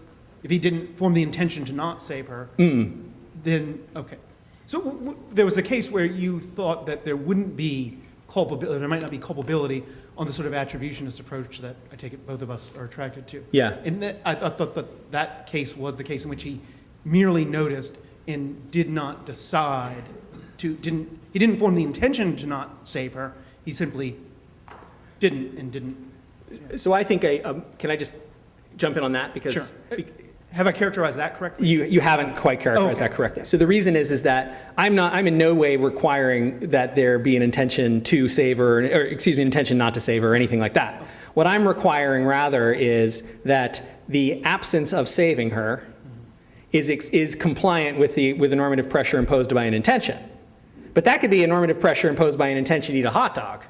if he didn't form the intention to not save her, then, okay. So there was a case where you thought that there wouldn't be culpability, there might not be culpability on the sort of attributionist approach that I take it both of us are attracted to. Yeah. And I thought that that case was the case in which he merely noticed and did not decide to, he didn't form the intention to not save her, he simply didn't. So I think, can I just jump in on that? Because Sure. Have I characterized that correctly? you haven't quite characterized Okay. that correctly. So the reason is that I'm in no way requiring that there be an intention to save her, or excuse me, an intention not to save her or anything like that. What I'm requiring rather is that the absence of saving her is compliant with the normative pressure imposed by an intention. But that could be a normative pressure imposed by an intention to eat a hot dog,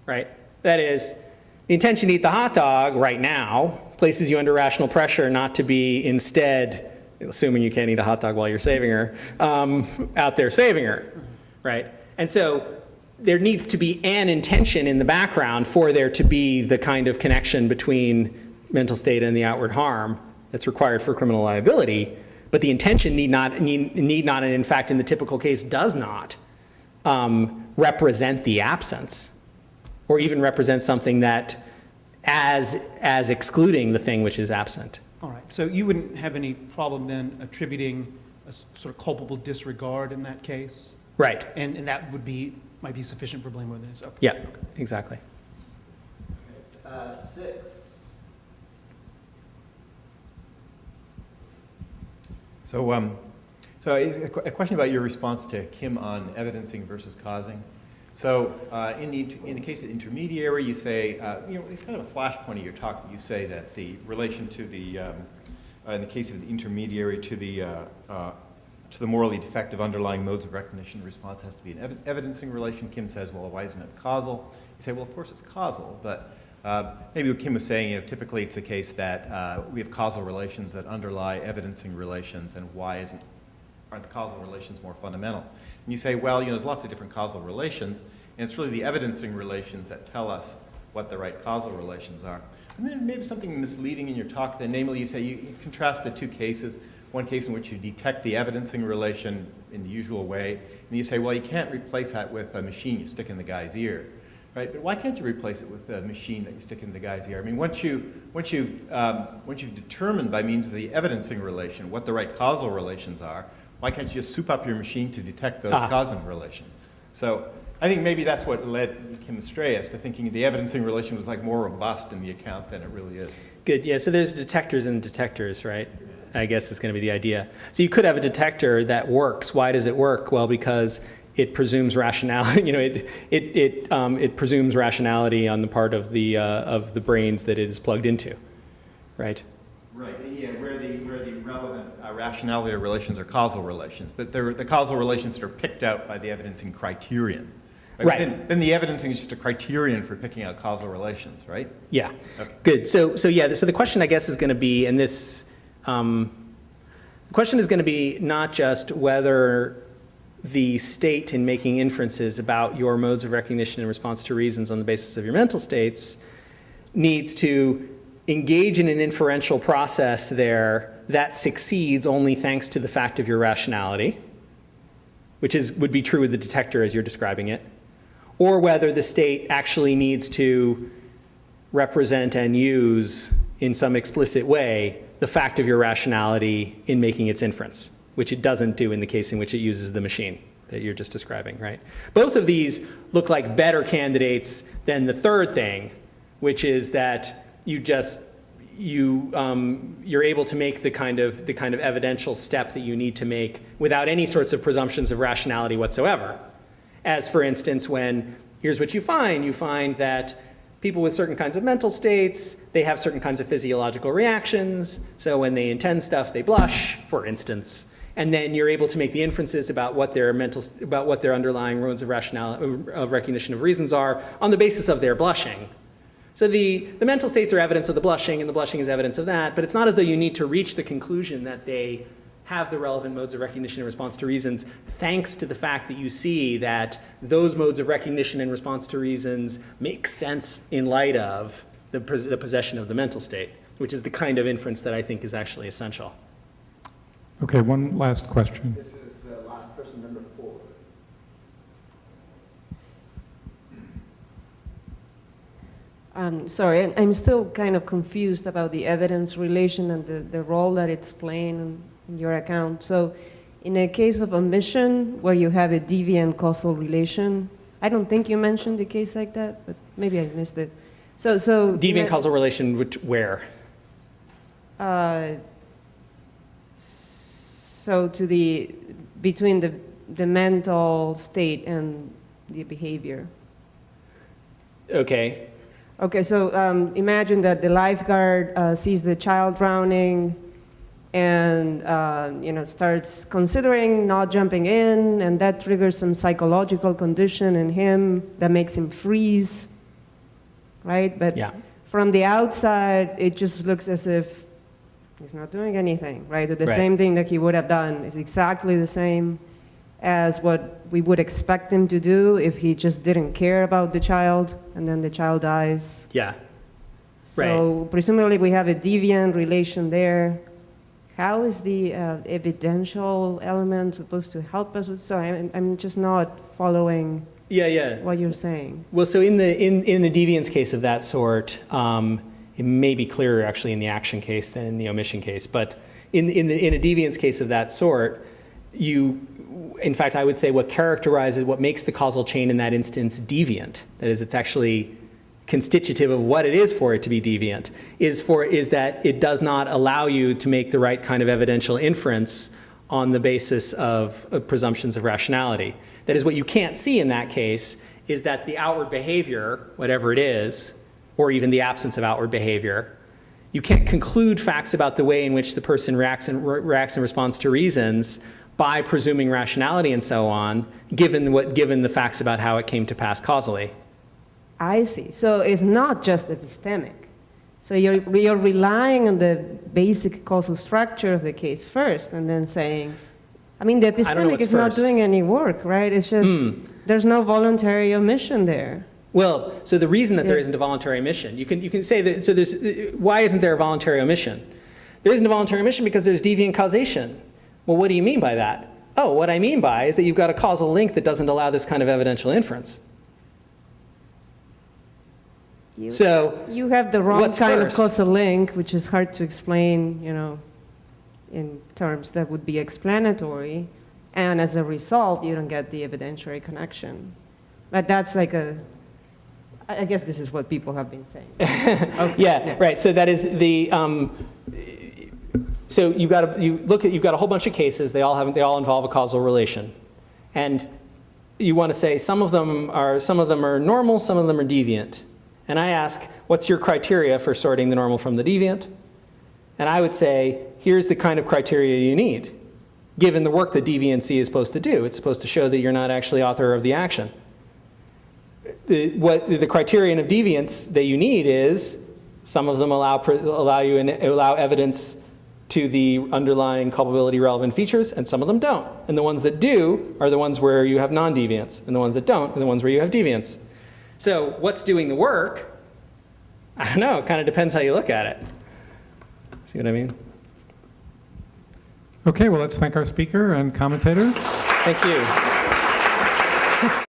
right? That is, the intention to eat the hot dog right now places you under rational pressure not to be instead, assuming you can't eat a hot dog while you're saving her, out there saving her, right? And so there needs to be an intention in the background for there to be the kind of connection between mental state and the outward harm that's required for criminal liability, but the intention need not, and in fact in the typical case does not represent the absence, or even represent something that as excluding the thing which is absent. All right, so you wouldn't have any problem then attributing a sort of culpable disregard in that case? Right. And that might be sufficient for blameworthiness? Okay. Yeah, exactly. 6. So a question about your response to Kim on evidencing versus causing. So in the case of the intermediary, you say, it's kind of a flashpoint of your talk. You say that the relation to the, in the case of the intermediary, to the morally defective underlying modes of recognition response has to be an evidencing relation. Kim says, well, why isn't it causal? You say, well, of course it's causal, but maybe what Kim was saying, typically it's the case that we have causal relations that underlie evidencing relations, and why aren't the causal relations more fundamental? And you say, well, there's lots of different causal relations, and it's really the evidencing relations that tell us what the right causal relations are. And then maybe something misleading in your talk, then namely you say you contrast the two cases, one case in which you detect the evidencing relation in the usual way, and you say, well, you can't replace that with a machine you stick in the guy's ear. Right, but why can't you replace it with a machine that you stick in the guy's ear? I mean, once you've determined by means of the evidencing relation what the right causal relations are, why can't you just soup up your machine to detect those causal relations? So I think maybe that's what led Kim astray as to thinking the evidencing relation was like more robust in the account than it really is. Good, yeah, so there's detectors and detectors, right? I guess is going to be the idea. So you could have a detector that works. Why does it work? Well, because it presumes rationality. It presumes rationality on the part of the brains that it is plugged into, right? Right. Yeah, where the relevant rationality relations are causal relations, but they're the causal relations that are picked out by the evidencing criterion. Right. Then the evidencing is just a criterion for picking out causal relations, right? Yeah. Okay. Good. So the question I guess is going to be, and this the question is going to be not just whether the state in making inferences about your modes of recognition in response to reasons on the basis of your mental states needs to engage in an inferential process there that succeeds only thanks to the fact of your rationality, which would be true with the detector as you're describing it, or whether the state actually needs to represent and use in some explicit way the fact of your rationality in making its inference, which it doesn't do in the case in which it uses the machine that you're just describing, right? Both of these look like better candidates than the third thing, which is that you're able to make the kind of evidential step that you need to make without any sorts of presumptions of rationality whatsoever. As for instance, when here's what you find. You find that people with certain kinds of mental states, they have certain kinds of physiological reactions. So when they intend stuff, they blush, for instance. And then you're able to make the inferences about what their underlying modes of recognition of reasons are on the basis of their blushing. So the mental states are evidence of the blushing, and the blushing is evidence of that, but it's not as though you need to reach the conclusion that they have the relevant modes of recognition in response to reasons, thanks to the fact that you see that those modes of recognition in response to reasons make sense in light of the possession of the mental state, which is the kind of inference that I think is actually essential. Okay, one last question. This is the last person, number 4. Sorry, I'm still kind of confused about the evidence relation and the role that it's playing in your account. So in a case of omission where you have a deviant causal relation, I don't think you mentioned a case like that, but maybe I missed it. So Deviant causal relation, where? So between the mental state and the behavior. Okay. Okay, so imagine that the lifeguard sees the child drowning and starts considering not jumping in, and that triggers some psychological condition in him that makes him freeze, right? But Yeah. from the outside, it just looks as if he's not doing anything, right? The Right. same thing that he would have done is exactly the same as what we would expect him to do if he just didn't care about the child and then the child dies. Yeah. So presumably we have a deviant relation there. How is the evidential element supposed to help us with? Sorry, I'm just not following Yeah. what you're saying. Well, so in the deviance case of that sort, it may be clearer actually in the action case than in the omission case. But in a deviance case of that sort, in fact, I would say what makes the causal chain in that instance deviant, that is, it's actually constitutive of what it is for it to be deviant, is that it does not allow you to make the right kind of evidential inference on the basis of presumptions of rationality. That is, what you can't see in that case is that the outward behavior, whatever it is, or even the absence of outward behavior, you can't conclude facts about the way in which the person reacts in response to reasons by presuming rationality and so on, given the facts about how it came to pass causally. I see. So it's not just epistemic. So you're relying on the basic causal structure of the case first and then saying, the epistemic what's is not first. doing any work, right? It's just, there's no voluntary omission there. Well, so the reason that there isn't a voluntary omission, you can say that, so why isn't there a voluntary omission? There isn't a voluntary omission because there's deviant causation. Well, what do you mean by that? Oh, what I mean by is that you've got a causal link that doesn't allow this kind of evidential inference. You have the wrong what's kind first? of causal link, which is hard to explain, in terms that would be explanatory, and as a result, you don't get the evidentiary connection. But that's like I guess this is what people have been saying. Okay. Yeah, right. So that is so you've got a whole bunch of cases. They all involve a causal relation, and you want to say some of them are normal, some of them are deviant. And I ask, what's your criteria for sorting the normal from the deviant? And I would say, here's the kind of criteria you need, given the work that deviancy is supposed to do. It's supposed to show that you're not actually author of the action. The criterion of deviance that you need is some of them allow evidence to the underlying culpability relevant features, and some of them don't. And the ones that do are the ones where you have non-deviance, and the ones that don't are the ones where you have deviance. So what's doing the work? I don't know. It kind of depends how you look at it. See what I mean? Okay, well, let's thank our speaker and commentator. Thank you.